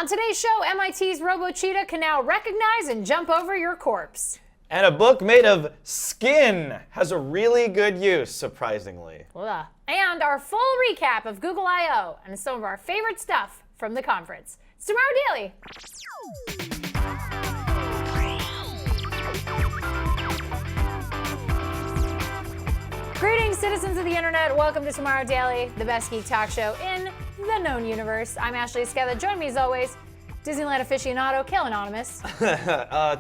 On today's show, MIT's Robo-Cheetah can now recognize and jump over your corpse. And a book made of skin has a really good use, surprisingly. Ugh. And our full recap of Google I/O and some of our favorite stuff from the conference. It's Tomorrow Daily. Greetings, citizens of the internet. Welcome to Tomorrow Daily, the best geek talk show in the known universe. I'm Ashley Esqueda. Join me as always, Disneyland aficionado, Khail Anonymous.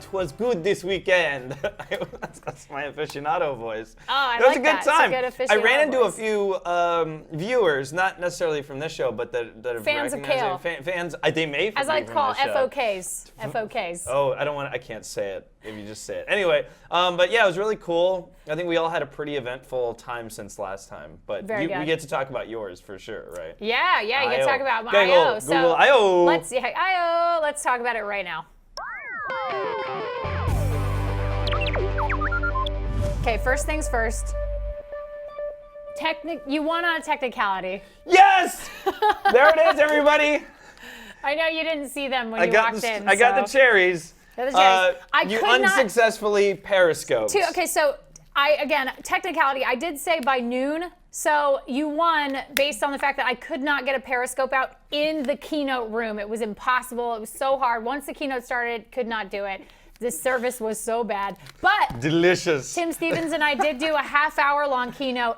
'Twas good this weekend. That's my aficionado voice. Oh, I It was like a good that. time. It's a good I ran aficionado into voice. a few viewers, not necessarily from this show, but that have Fans of recognized it. Fans, they may As I be from call this show. FOKs. FOKs. Oh, I can't say it if you just say it. Anyway, but yeah, it was really cool. I think we all had a pretty eventful time since last time. But Very good. we get to talk about yours for sure, right? Yeah, you I/O. can talk about my Google- I/O. Google I/O. Let's talk about it right now. Okay, first things first. You won on a technicality. Yes! There it is, everybody. I know you didn't see them when you walked in. I got the cherries. Got the cherries. You unsuccessfully periscoped. Okay, so technicality, I did say by noon. So you won based on the fact that I could not get a periscope out in the keynote room. It was impossible. It was so hard. Once the keynote started, could not do it. This service was so bad. But Delicious. Tim Stevens and I did do a half-hour-long keynote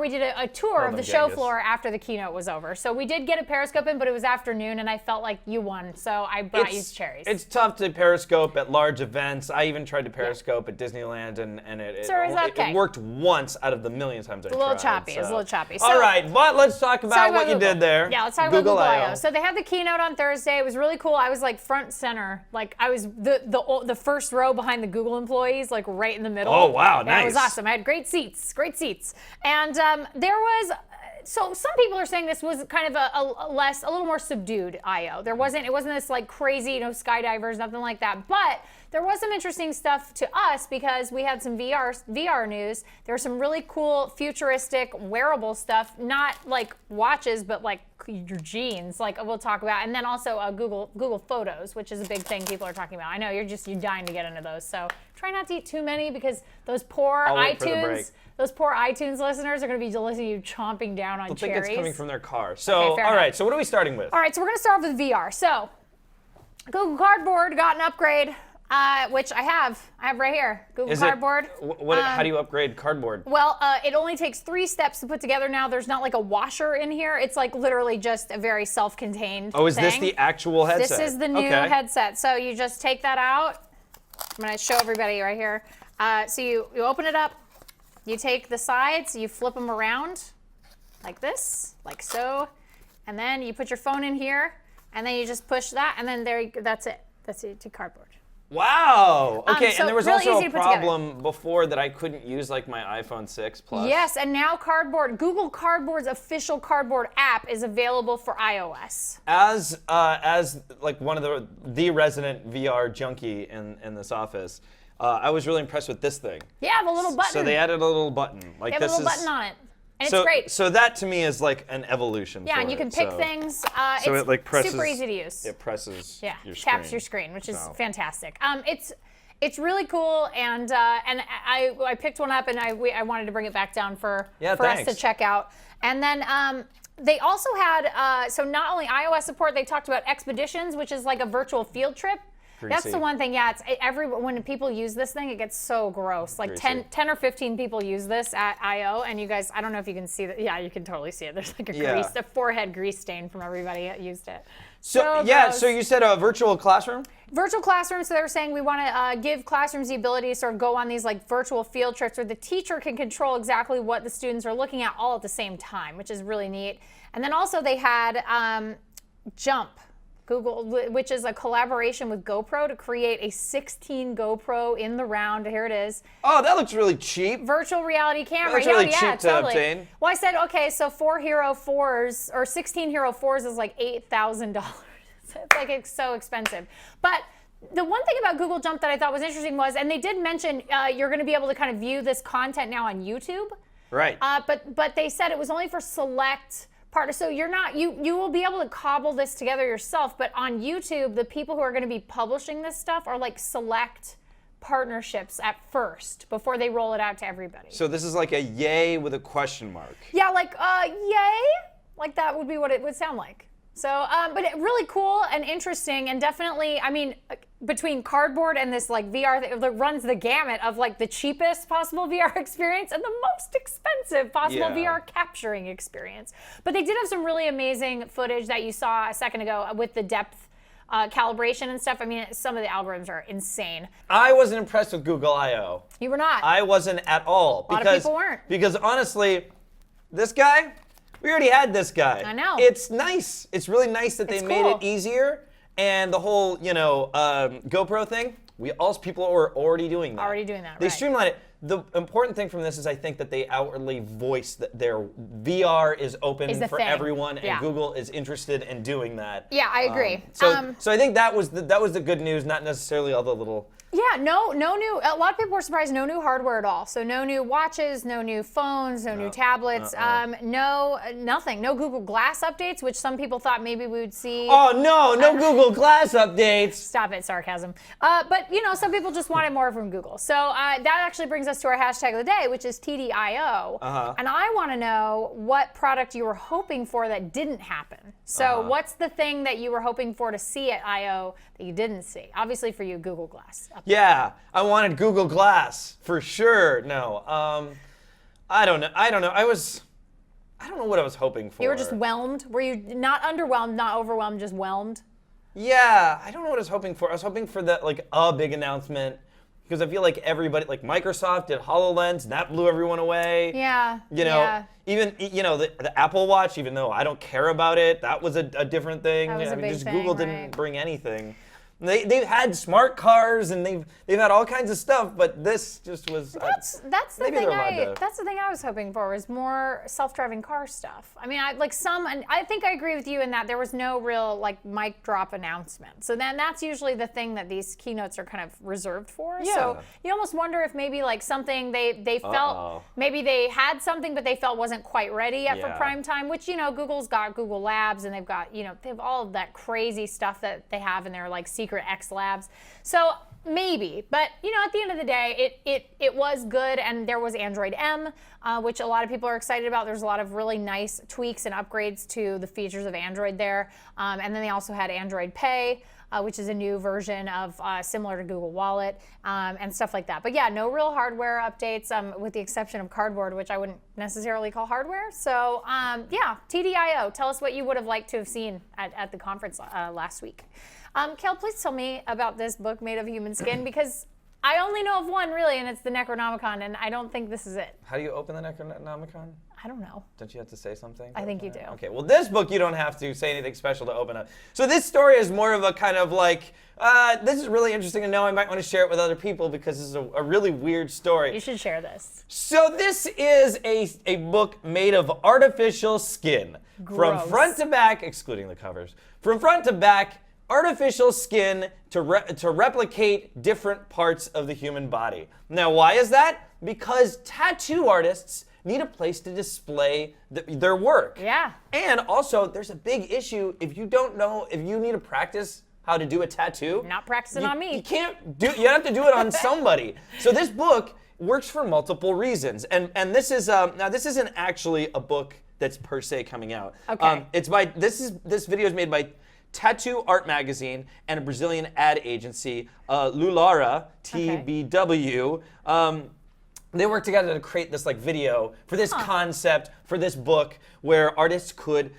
we did a tour of the show floor after the keynote was over. So we did get a periscope in, but it was afternoon, and I felt like you won. So I brought you cherries. It's tough to periscope at large events. I even tried to periscope at Disneyland, and it worked once out of the million times I tried. It's a little choppy. All right, but let's talk about what you did there. Yeah, let's talk about Google I/O. So they had the keynote on Thursday. It was really cool. I was like front center. Like I was the first row behind the Google employees, like right in the middle. Oh, wow, nice. It was awesome. I had great seats. And there was, so some people are saying this was kind of a little more subdued I/O. It wasn't this like crazy, skydivers, nothing like that. But there was some interesting stuff to us because we had some VR news. There was some really cool futuristic wearable stuff, not like watches, but like your jeans, like we'll talk about. And then also Google Photos, which is a big thing people are talking about. I know you're dying to get into those. So try not to eat too many because those poor iTunes listeners are going to be listening to you chomping down on cherries. I think it's coming from their car. So, all right, so what are we starting with? All right, so we're going to start with VR. So, Google Cardboard got an upgrade, which I have right here. Google Cardboard. How do you upgrade Cardboard? Well, it only takes 3 steps to put together now. There's not like a washer in here. It's like literally just a very self-contained Oh, is thing. this the actual headset? This is the new headset. So you just take that out. I'm going to show everybody right here. So you open it up. You take the sides, you flip them around like this, like so, and then you put your phone in here, and then you just push that, and then that's it. That's it to Cardboard. Wow. Okay, so and there was really also easy a to put together. problem before that I couldn't use like my iPhone 6 Plus. Yes, and now Google Cardboard's official Cardboard app is available for iOS. As like one of the resident VR junkie in this office, I was really impressed with this thing. Yeah, the little button. So they added a little button. Like they have a little button on it. And so, it's great. So that to me is like an evolution. Yeah, for and you can pick things. So it's it like presses, super easy to use. It presses your screen. Taps your screen, which is fantastic. It's really cool, and I picked one up, and I wanted to bring it back down for us to check out. And then they also had, so not only iOS support, they talked about Expeditions, which is like a virtual field trip. That's the one thing, when people use this thing, it gets so gross. Like 10 or 15 people use this at I/O, and you guys, I don't know if you can see that. Yeah, you can totally see it. There's like a forehead grease stain from everybody that used it. So you said a virtual classroom? Virtual classroom, so they were saying we want to give classrooms the ability to sort of go on these like virtual field trips where the teacher can control exactly what the students are looking at all at the same time, which is really neat. And then also they had Jump. Google, which is a collaboration with GoPro to create a 16 GoPro in the round. Here it is. Oh, that looks really cheap. Virtual reality camera. That's really cheap to obtain. Well, I said, okay, so 4 Hero 4s or 16 Hero 4s is like $8,000. It's so expensive. But the one thing about Google Jump that I thought was interesting was, and they did mention you're going to be able to kind of view this content now on YouTube. Right. But they said it was only for select part. So you're not, you will be able to cobble this together yourself, but on YouTube, the people who are going to be publishing this stuff are like select partnerships at first before they roll it out to everybody. So this is like a yay with a question mark. Yeah, like yay, like that would be what it would sound like. So, but really cool and interesting, and definitely, I mean, between Cardboard and this like VR that runs the gamut of like the cheapest possible VR experience and the most expensive possible VR capturing experience. But they did have some really amazing footage that you saw a second ago with the depth calibration and stuff. I mean, some of the algorithms are insane. I wasn't impressed with Google I/O. You were not. I wasn't at all. A lot of people weren't. Because honestly, this guy, we already had this guy. I know. It's nice. It's really nice that they made it easier. And the whole, GoPro thing, people were already doing that. Already doing that, They right. streamlined it. The important thing from this is I think that they outwardly voice that their VR is open for thing. everyone, and Yeah. Google is interested in doing that. Yeah, I agree. So I think that was the good news, not necessarily all the little. Yeah, no new. A lot of people were surprised. No new hardware at all. So no new watches, no new phones, no new tablets. Nothing. No Google Glass updates, which some people thought maybe we would see. Oh no Google Glass updates. Stop it, sarcasm. But some people just wanted more from Google. So that actually brings us to our hashtag of the day, which is TDIO. And I want to know what product you were hoping for that didn't happen. So what's the thing that you were hoping for to see at I/O that you didn't see? Obviously for you, Google Glass. Yeah, I wanted Google Glass for sure. No, I don't know. I don't know what I was hoping for. You were just whelmed? Were you not underwhelmed, not overwhelmed, just whelmed? Yeah, I don't know what I was hoping for. I was hoping for that, like, a big announcement, because I feel like everybody, like Microsoft did HoloLens, and that blew everyone away. Yeah. Even the Apple Watch, even though I don't care about it, that was a different thing. That was a big just thing, Google right. didn't bring anything. They've had smart cars and they've had all kinds of stuff, but this just was. That's the maybe thing they're allowed to. That's the thing I was hoping for, was more self-driving car stuff. I mean, and I think I agree with you in that there was no real like mic drop announcement. So then that's usually the thing that these keynotes are kind of reserved for. Yeah. So you almost wonder if maybe like something they felt maybe they had something but they felt wasn't quite ready yet for prime time. Which Google's got Google Labs, and they've got they have all of that crazy stuff that they have in their like secret X Labs. So maybe, but at the end of the day, it was good, and there was Android M, which a lot of people are excited about. There's a lot of really nice tweaks and upgrades to the features of Android there, and then they also had Android Pay, which is a new version of similar to Google Wallet, and stuff like that. But yeah, no real hardware updates, with the exception of Cardboard, which I wouldn't necessarily call hardware. So yeah, TDIO. Tell us what you would have liked to have seen at the conference last week. Khail, please tell me about this book made of human skin, because I only know of one really, and it's the Necronomicon, and I don't think this is it. How do you open the Necronomicon? I don't know. Don't you have to say something? I think you do. Okay, well, this book you don't have to say anything special to open up. So this story is more of a kind of like, this is really interesting to know. I might want to share it with other people because this is a really weird story. You should share this. So this is a book made of artificial skin. Gross. From front to back, excluding the covers, from front to back, artificial skin to replicate different parts of the human body. Now, why is that? Because tattoo artists need a place to display their work. Yeah. And also, there's a big issue if you don't know, if you need to practice how to do a tattoo. Not practicing on me. You can't do, you have to do it on somebody. So this book works for multiple reasons. And this is, now this isn't actually a book that's per se coming out. Okay. This video is made by Tattoo Art Magazine and a Brazilian ad agency, Lulara, TBW. They worked together to create this like video for this concept, for this book, where artists could,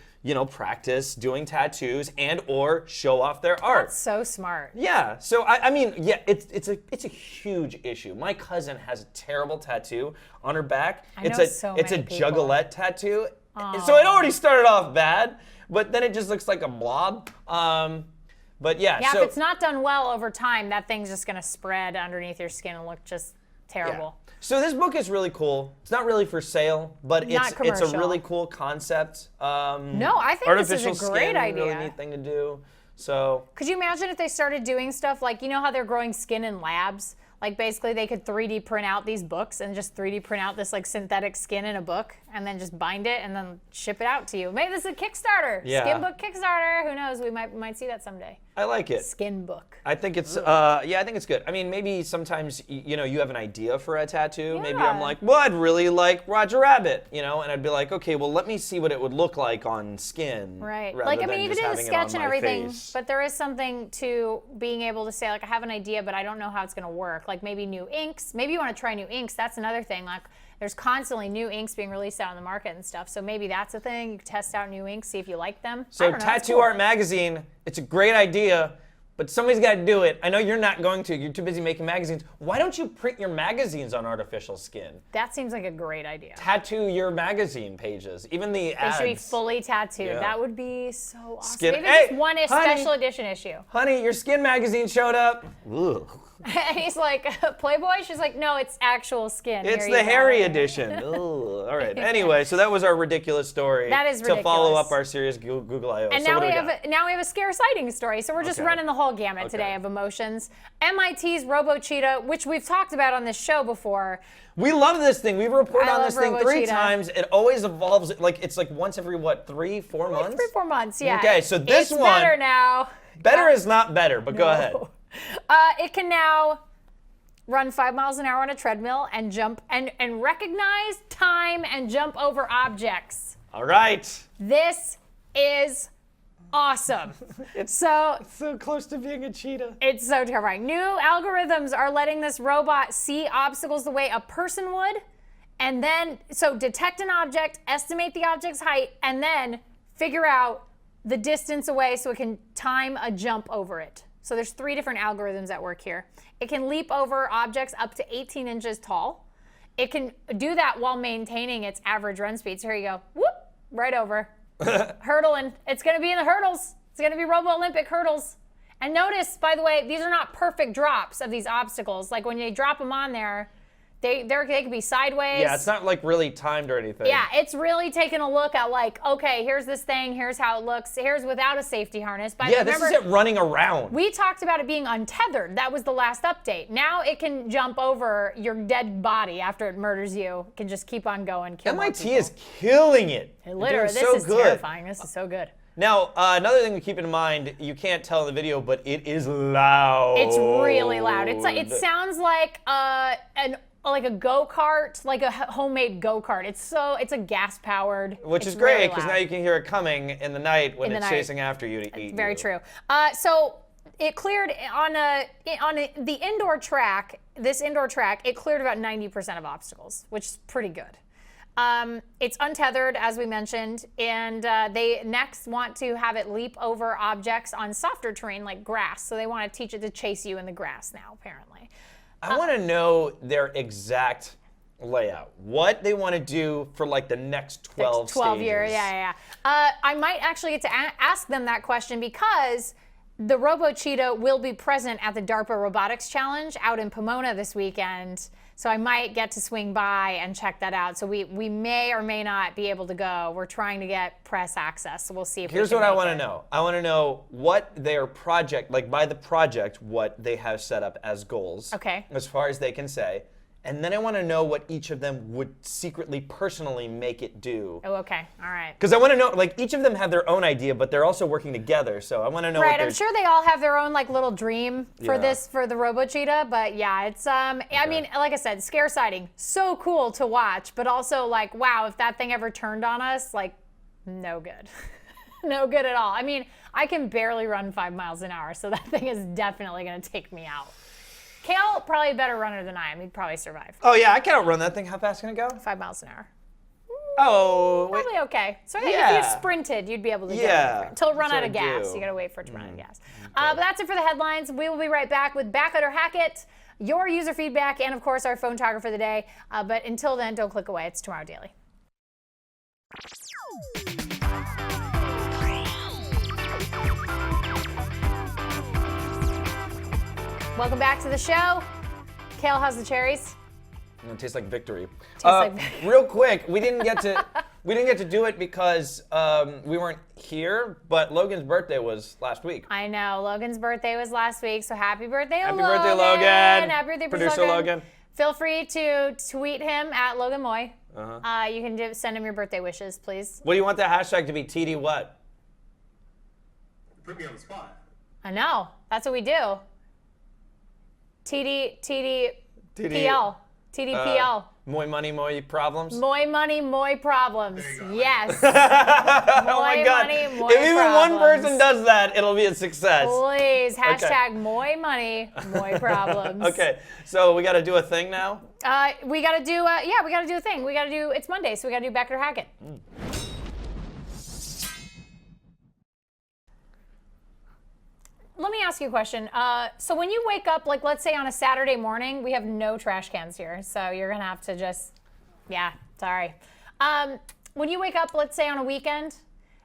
practice doing tattoos and or show off their art. That's so smart. Yeah. So I mean, yeah, it's a huge issue. My cousin has a terrible tattoo on her back. It's a juggalette tattoo. So it already started off bad, but then it just looks like a blob. But yeah. Yeah, so, if it's not done well over time, that thing's just gonna spread underneath your skin and look just terrible. Yeah. So this book is really cool. It's not really for sale, but it's a really cool concept. No, I think this is a great idea. Really neat thing to do. So could you imagine if they started doing stuff like, how they're growing skin in labs? Like basically they could 3D print out these books and just 3D print out this like synthetic skin in a book and then just bind it and then ship it out to you. Maybe this is a Kickstarter. Yeah. Skin book Kickstarter. Who knows? We might see that someday. I like it. Skin book. I think it's I think it's good. I mean, maybe sometimes you have an idea for a tattoo. Yeah. Maybe I'm like, well, I'd really like Roger Rabbit, and I'd be like, okay, well, let me see what it would look like on skin. Right. rather Like, I than mean, you could just do the having it on sketch and my everything, face. but there is something to being able to say, like, I have an idea, but I don't know how it's going to work. Like, maybe new inks. Maybe you want to try new inks. That's another thing. Like, there's constantly new inks being released out on the market and stuff. So maybe that's a thing. You can test out new inks, see if you like them. I So don't know, that's Tattoo cool. Art Magazine, it's a great idea, but somebody's got to do it. I know you're not going to. You're too busy making magazines. Why don't you print your magazines on artificial skin? That seems like a great idea. Tattoo your magazine pages, even the They ads. should be fully tattooed. Yeah. That would be so awesome. Skin- Maybe Hey, just one honey. special edition issue. Honey, your skin magazine showed up. Ugh. And he's like, Playboy? She's like, no, it's actual skin. It's Here the you go. hairy edition. Ugh. All right. Anyway, so that was our ridiculous story. That is To follow ridiculous. up our serious Google I/O. And So now what we do have got? now we have a scare sighting story. So we're just Okay. running the whole gamut today Okay. of emotions. MIT's Robo Cheetah, which we've talked about on this show before. We love this thing. We've reported I on love this thing Robo 3 Cheetah. times. It always evolves. Like it's like once every what, 3-4 months? 3-4 months, yeah. Okay, so this it's one- better now. Better is not better, but go ahead. It can now run 5 miles an hour on a treadmill and jump and recognize time and jump over objects. All right. This is awesome. So So close to being a cheetah. it's so terrifying. New algorithms are letting this robot see obstacles the way a person would, and then so detect an object, estimate the object's height, and then figure out the distance away so it can time a jump over it. So there's 3 different algorithms at work here. It can leap over objects up to 18 inches tall. It can do that while maintaining its average run speed. So here you go, whoop, right over. Hurdling. It's going to be in the hurdles. It's going to be Robo Olympic hurdles. And notice, by the way, these are not perfect drops of these obstacles. Like when you drop them on there, they could be sideways. Yeah, it's not like really timed or anything. Yeah, it's really taking a look at like, okay, here's this thing, here's how it looks, here's without a safety harness. But Yeah, this is it running around. we talked about it being untethered. That was the last update. Now it can jump over your dead body after it murders you. It can just keep on going. Kill more MIT people. is killing it. They're Literally, doing this so is good. terrifying. This is so good. Now, another thing to keep in mind, you can't tell in the video, but it is loud. It's really loud. It's like it sounds like like a go-kart, like a homemade go-kart. It's a gas-powered. Which it's is great, really because loud. now you can hear it coming in the night when In the it's night. chasing after you to eat Very you. true. So it cleared the indoor track. This indoor track, it cleared about 90% of obstacles, which is pretty good. It's untethered, as we mentioned, and they next want to have it leap over objects on softer terrain like grass. So they want to teach it to chase you in the grass now, apparently. I want to know their exact layout. What they want to do for like the next 12 stages. years, yeah. I might actually get to ask them that question because the Robo Cheetah will be present at the DARPA Robotics Challenge out in Pomona this weekend. So I might get to swing by and check that out. So we may or may not be able to go. We're trying to get press access, so we'll see if Here's we what can I make want to it. know. I want to know what their project, like by the project, what they have set up as goals. Okay. As far as they can say. And then I want to know what each of them would secretly, personally make it do. Oh, okay. All right. Because I want to know, like, each of them have their own idea, but they're also working together. So I want to know Right, what I'm they're... sure they all have their own like little dream for Yeah. for the Robo Cheetah, but yeah, it's I mean, like I said, scare sighting, so cool to watch, but also like, wow, if that thing ever turned on us, like, no good. No good at all. I mean, I can barely run 5 miles an hour, so that thing is definitely gonna take me out. Khail, probably a better runner than I am. He'd probably survive. Oh, yeah, I can outrun that thing. How fast can it go? 5 miles an hour. Oh, wait. Probably okay. So I think if Yeah. you sprinted, you'd be able to Yeah, get until it run that's out of what I gas. do. You gotta wait for it to run out of gas. But that's it for the headlines. We will be right back with Back It or Hack It, your user feedback, and of course our phone talker for the day. But until then, don't click away. It's Tomorrow Daily. Welcome back to the show. Khail, how's the cherries? It tastes like victory. like victory. Real quick, we didn't get to We didn't get to do it because we weren't here, but Logan's birthday was last week. I know. Logan's birthday was last week, so happy birthday, Logan. Happy birthday, Logan. Happy birthday, Producer Logan. Feel free to tweet him at Logan Moy. You can send him your birthday wishes, please. What do you want the hashtag to be? TD what? Put me on the spot. I know. That's what we do. TDPL. TDPL. Moi money, moi problems. Moi money, moi problems. There you go. Yes. Oh my God. money, moi if even one problems. person does that, it'll be a success. Please, hashtag moi money, moi problems. Okay, so we got to do a thing now? We got to do, we got to do a thing. It's Monday, so we got to do Beck or Hackett. Let me ask you a question. So when you wake up, like let's say on a Saturday morning, we have no trash cans here. So you're going to have to just, sorry. When you wake up, let's say on a weekend,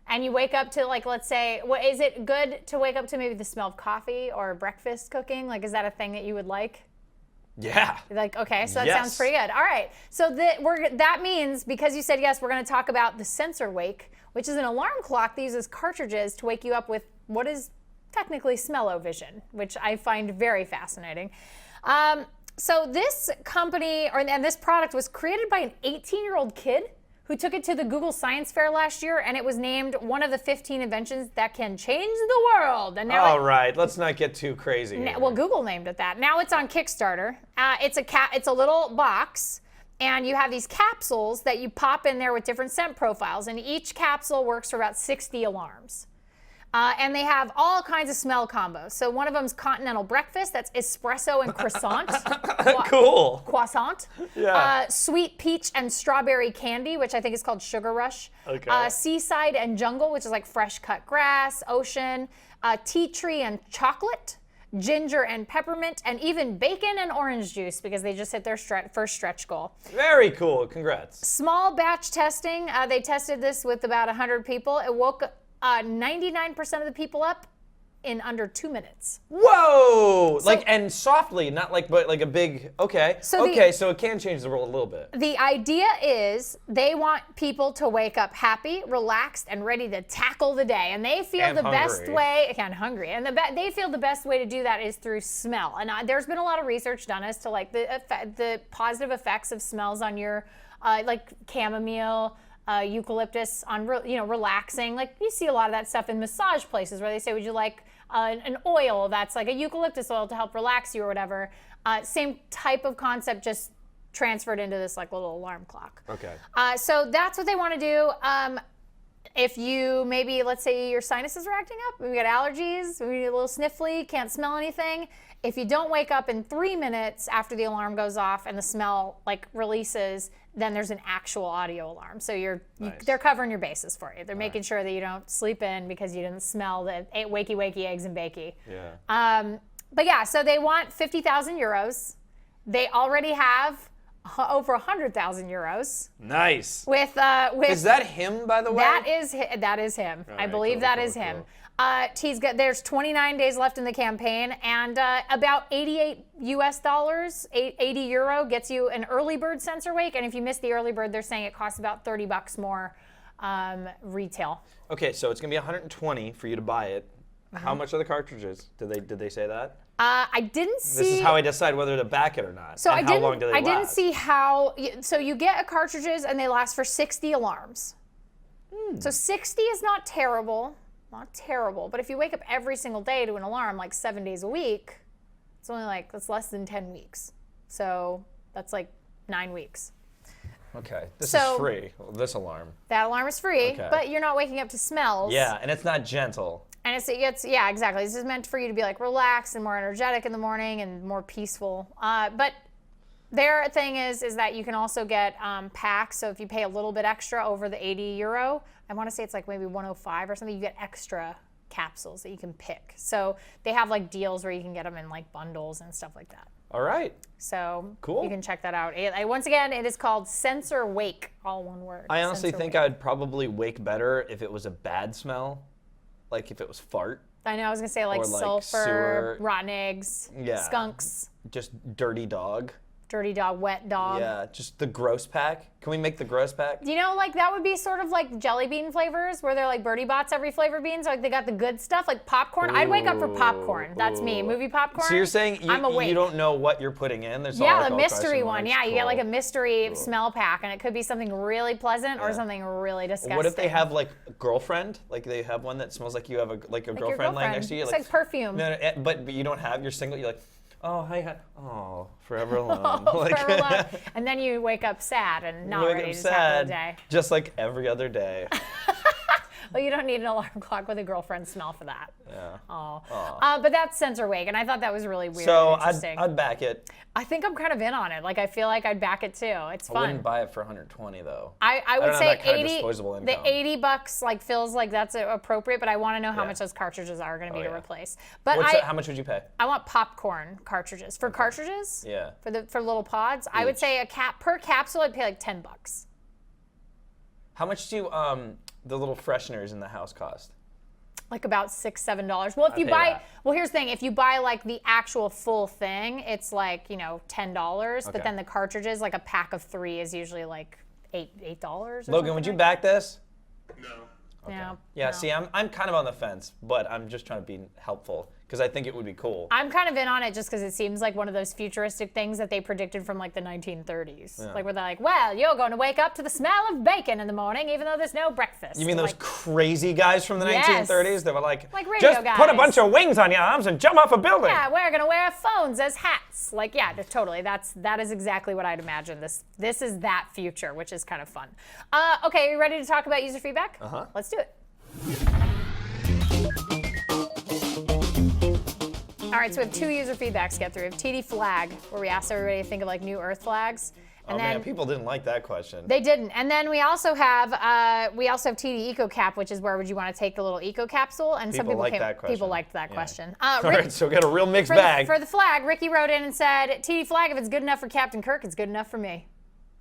and you wake up to like, let's say, is it good to wake up to maybe the smell of coffee or breakfast cooking? Like, is that a thing that you would like? Yeah. Like, okay, so that Yes. sounds pretty good. All right, so that means, because you said yes, we're going to talk about the SensorWake, which is an alarm clock that uses cartridges to wake you up with what is technically smell-o-vision, which I find very fascinating. So this company, and this product was created by an 18-year-old kid who took it to the Google Science Fair last year, and it was named one of the 15 inventions that can change the world. And now All right, let's not get too crazy here. well, Google named it that. Now it's on Kickstarter. It's a little box, and you have these capsules that you pop in there with different scent profiles, and each capsule works for about 60 alarms. And they have all kinds of smell combos. So one of them's continental breakfast. That's espresso and croissant. Cool. Croissant. Yeah. Sweet peach and strawberry candy, which I think is called Sugar Rush. Okay. Seaside and jungle, which is like fresh cut grass, ocean. Tea tree and chocolate. Ginger and peppermint, and even bacon and orange juice, because they just hit their first stretch goal. Very cool. Congrats. Small batch testing. They tested this with about 100 people. It woke 99% of the people up in under 2 minutes. Whoa! And softly, not like, but like a big, okay. So it can change the world a little bit. The idea is they want people to wake up happy, relaxed, and ready to tackle the day. And they feel And the hungry. best way, and hungry, and they feel the best way to do that is through smell. And there's been a lot of research done as to like the positive effects of smells on your, like chamomile, eucalyptus on relaxing. Like you see a lot of that stuff in massage places where they say, would you like an oil that's like a eucalyptus oil to help relax you or whatever. Same type of concept, just transferred into this like little alarm clock. Okay. So that's what they want to do. If you maybe, let's say your sinuses are acting up, we got allergies, we get a little sniffly, can't smell anything. If you don't wake up in 3 minutes after the alarm goes off and the smell like releases, then there's an actual audio alarm. So they're covering your bases for you. They're making sure that you don't sleep in because you didn't smell the wakey eggs and bakey. Yeah. But yeah, so they want 50,000 euros. They already have over 100,000 euros. Nice. With Is that him, by the way? that is him. All I right, believe cool, that cool, is him. cool. There's 29 days left in the campaign, and about $88 US, 80 euro gets you an early bird SensorWake. And if you miss the early bird, they're saying it costs about $30 more retail. Okay, so it's gonna be 120 for you to buy it. How much are the cartridges? Did they say that? I didn't see. This is how I decide whether to back it or not. So and how long do they I didn't last? see how. So you get cartridges and they last for 60 alarms. So 60 is not terrible, But if you wake up every single day to an alarm, like 7 days a week, it's only like that's less than 10 weeks. So that's like 9 weeks. Okay, this So- is free. This alarm. That alarm is free, Okay. but you're not waking up to smells. Yeah, and it's not gentle. And yeah, exactly. This is meant for you to be like relaxed and more energetic in the morning and more peaceful. But their thing is that you can also get packs. So if you pay a little bit extra over the 80 euro, I want to say it's like maybe 105 or something, you get extra capsules that you can pick. So they have like deals where you can get them in like bundles and stuff like that. All right. So Cool. you can check that out. Once again, it is called SensorWake, all one word. I honestly think SensorWake. I'd probably wake better if it was a bad smell, like if it was fart, I know, I was going to say like or, like, sulfur, sewer. rotten eggs, Yeah. skunks. just dirty dog. Dirty dog, wet dog. Yeah, just the gross pack. Can we make the gross pack? You know, like that would be sort of like jelly bean flavors where they're like Birdie Bots every flavor beans. Like they got the good stuff, like popcorn. I'd wake up for popcorn. That's me. Movie popcorn. So you're saying I'm awake. you don't know what you're putting in? There's Yeah, all the like mystery all one. Yeah, you get like a mystery smell pack, and it could be something really pleasant or something really disgusting. What if they have like a girlfriend? Like they have one that smells like you have a girlfriend lying next to you. It's like perfume. No, but you don't have. You're single. You're like, oh hi. Oh, forever alone. Forever alone. And then you wake up sad and not ready to tackle the day. Just like every other day. Well, you don't need an alarm clock with a girlfriend smell for that. Yeah. Oh. But that's SensorWake, and I thought that was really weird So and interesting. I'd back it. I think I'm kind of in on it. Like I feel like I'd back it too. It's fun. I wouldn't buy it for 120 though. I would don't have say that kind of 80. disposable The income. $80 like feels like that's appropriate, but I want to know how Yeah. much those cartridges are going to be to yeah. replace. But How much would you pay? I want popcorn cartridges for cartridges. Yeah. For little pods, I would Each. say per capsule I'd pay like $10. How much do the little fresheners in the house cost? Like about $6, $7. Well, if you pay buy, that. well, here's the thing: if you buy like the actual full thing, it's like $10. Okay. But then the cartridges, like a pack of 3, is usually like $8. Or Logan, would you back this? No. Yeah. Yeah. no. See, I'm kind of on the fence, but I'm just trying to be helpful because I think it would be cool. I'm kind of in on it just because it seems like one of those futuristic things that they predicted from like the 1930s. Like where they're like, well, you're going to wake up to the smell of bacon in the morning even though there's no breakfast. You mean those like, crazy guys from the Yes. 1930s that were like radio just put a guys. bunch of wings on your arms and jump off a building? yeah, we're going to wear phones as hats. Like, yeah, totally. That is exactly what I'd imagine. This is that future, which is kind of fun. Okay, are you ready to talk about user feedback? Uh-huh. Let's do it. All right, so we have 2 user feedbacks to get through. We have TD Flag, where we asked everybody to think of like new Earth flags. And Oh then man, people didn't like that question. they didn't. And then we also have TD Eco Cap, which is where would you want to take the little eco capsule? And some People people liked that question. People liked that Yeah. question. All Rick- right, so we got a real mixed for bag. for the flag, Ricky wrote in and said, TD Flag, if it's good enough for Captain Kirk, it's good enough for me.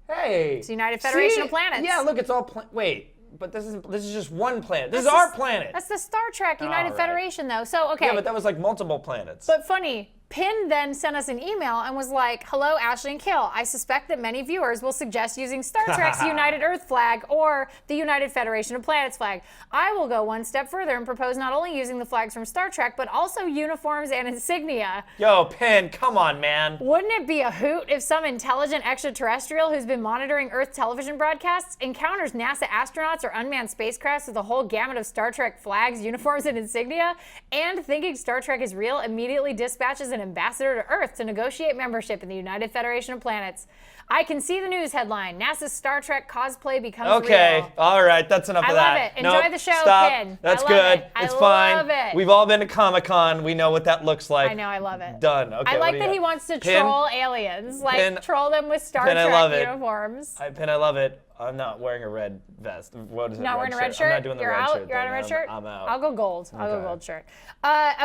Hey, It's the United Federation See? of Planets. Yeah, look, it's all wait, but this is just one planet. This is our planet. That's the Star Trek United right. Federation, though. So, okay. Yeah, but that was like multiple planets. But funny, Pin then sent us an email and was like, hello, Ashley and Khail. I suspect that many viewers will suggest using Star Trek's United Earth flag or the United Federation of Planets flag. I will go one step further and propose not only using the flags from Star Trek, but also uniforms and insignia. Yo, Penn, come on, man. Wouldn't it be a hoot if some intelligent extraterrestrial who's been monitoring Earth television broadcasts encounters NASA astronauts or unmanned spacecrafts with a whole gamut of Star Trek flags, uniforms, and insignia, and thinking Star Trek is real, immediately dispatches an ambassador to Earth to negotiate membership in the United Federation of Planets? I can see the news headline: NASA's Star Trek cosplay becomes Okay, real. all right, that's enough I of love that. it. Enjoy Nope, the show, stop. Penn. That's I love good. it. I It's fine. love it. We've all been to Comic-Con. We know what that looks like. I know, I love it. Done. Okay. I what like do you that got? he wants to Pin? troll aliens, like Pin? troll them with Star Pin, I Trek love it. uniforms. Pin, I love it. I'm not wearing a red vest. What is it? Not wearing a red shirt? I'm not doing the You're red out? shirt. You're on a thing. red shirt? I'm out. I'll go gold. I'll go Okay. gold shirt.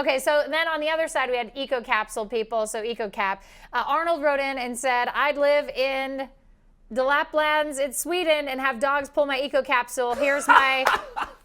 Okay, so then on the other side, we had Eco Capsule people. So Eco Cap. Arnold wrote in and said, I'd live in the Laplands in Sweden and have dogs pull my Eco Capsule. Here's my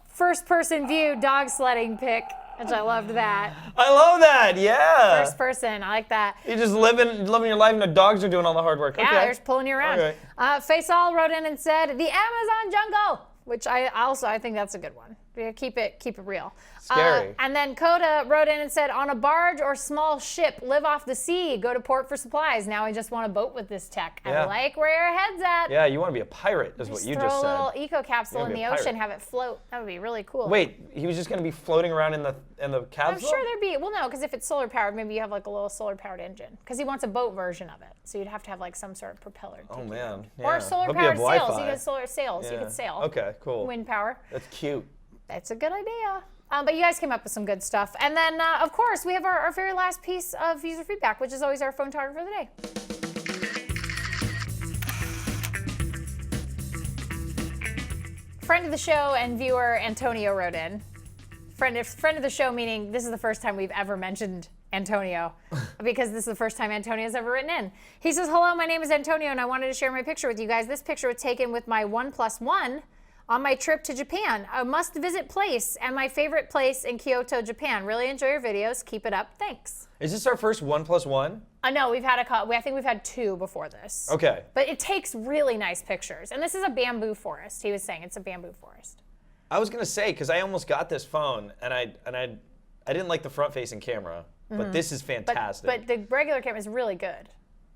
first person view dog sledding pic, which I loved that. I love that. Yeah. First person, I like that. You're just living your life, and the dogs are doing all the hard work. Yeah, okay. they're just pulling you around. Okay. Faisal wrote in and said, the Amazon jungle, which I think that's a good one. Yeah, keep it real. Scary. And then Coda wrote in and said, on a barge or small ship, live off the sea, go to port for supplies. Now I just want a boat with this tech. Yeah. I like where your head's at. Yeah, you want to be a pirate, is what you throw just a little said. eco capsule You're in gonna the be a ocean, pirate. have it float. That would be really cool. Wait, he was just going to be floating around in the I'm capsule? sure there'd be, well, no, because if it's solar powered, maybe you have like a little solar powered engine. Because he wants a boat version of it. So you'd have to have like some sort of propeller. to Oh keep it. man. Or Yeah. solar Hope you have powered sails. Wi-Fi. You get solar sails. You Yeah. could sail. Okay, cool. Wind power. That's cute. That's a good idea. But you guys came up with some good stuff. And then, of course, we have our very last piece of user feedback, which is always our phone target for the day. Friend of the show and viewer Antonio wrote in. Friend of the show, meaning this is the first time we've ever mentioned Antonio, because this is the first time Antonio's ever written in. He says, hello, my name is Antonio, and I wanted to share my picture with you guys. This picture was taken with my OnePlus One on my trip to Japan. A must-visit place and my favorite place in Kyoto, Japan. Really enjoy your videos. Keep it up. Thanks. Is this our first 1+1? No, we've had I think we've had 2 before this. Okay. But it takes really nice pictures. And this is a bamboo forest. He was saying it's a bamboo forest. I was gonna say, because I almost got this phone and I didn't like the front-facing camera, but this is fantastic. But the regular camera is really good.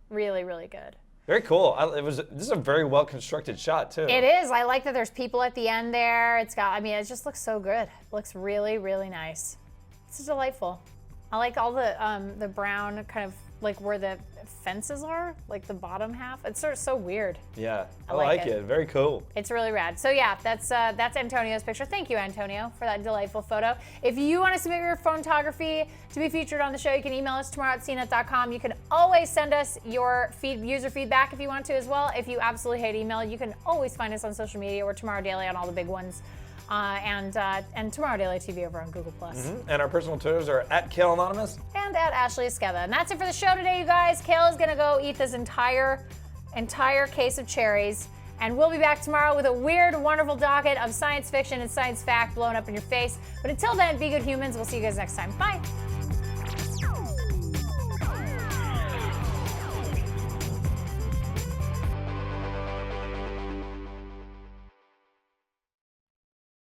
Really, really good. Very cool. This is a very well-constructed shot too. It is. I like that there's people at the end there. It's got, I mean, it just looks so good. It looks really, really nice. It's delightful. I like all the brown kind of like where the fences are, like the bottom half. It's sort of so weird. Yeah, I like like it. it. Very cool. It's really rad. So yeah, that's Antonio's picture. Thank you, Antonio, for that delightful photo. If you want to submit your photography to be featured on the show, you can email us tomorrow@cnet.com. You can always send us your user feedback if you want to as well. If you absolutely hate email, you can always find us on social media. We're Tomorrow Daily on all the big ones. And Tomorrow Daily TV over on Google+. And our personal Twitters are @Khail Anonymous. And @Ashley Esqueda. And that's it for the show today, you guys. Khail is gonna go eat this entire case of cherries. And we'll be back tomorrow with a weird, wonderful docket of science fiction and science fact blown up in your face. But until then, be good humans. We'll see you guys next time. Bye.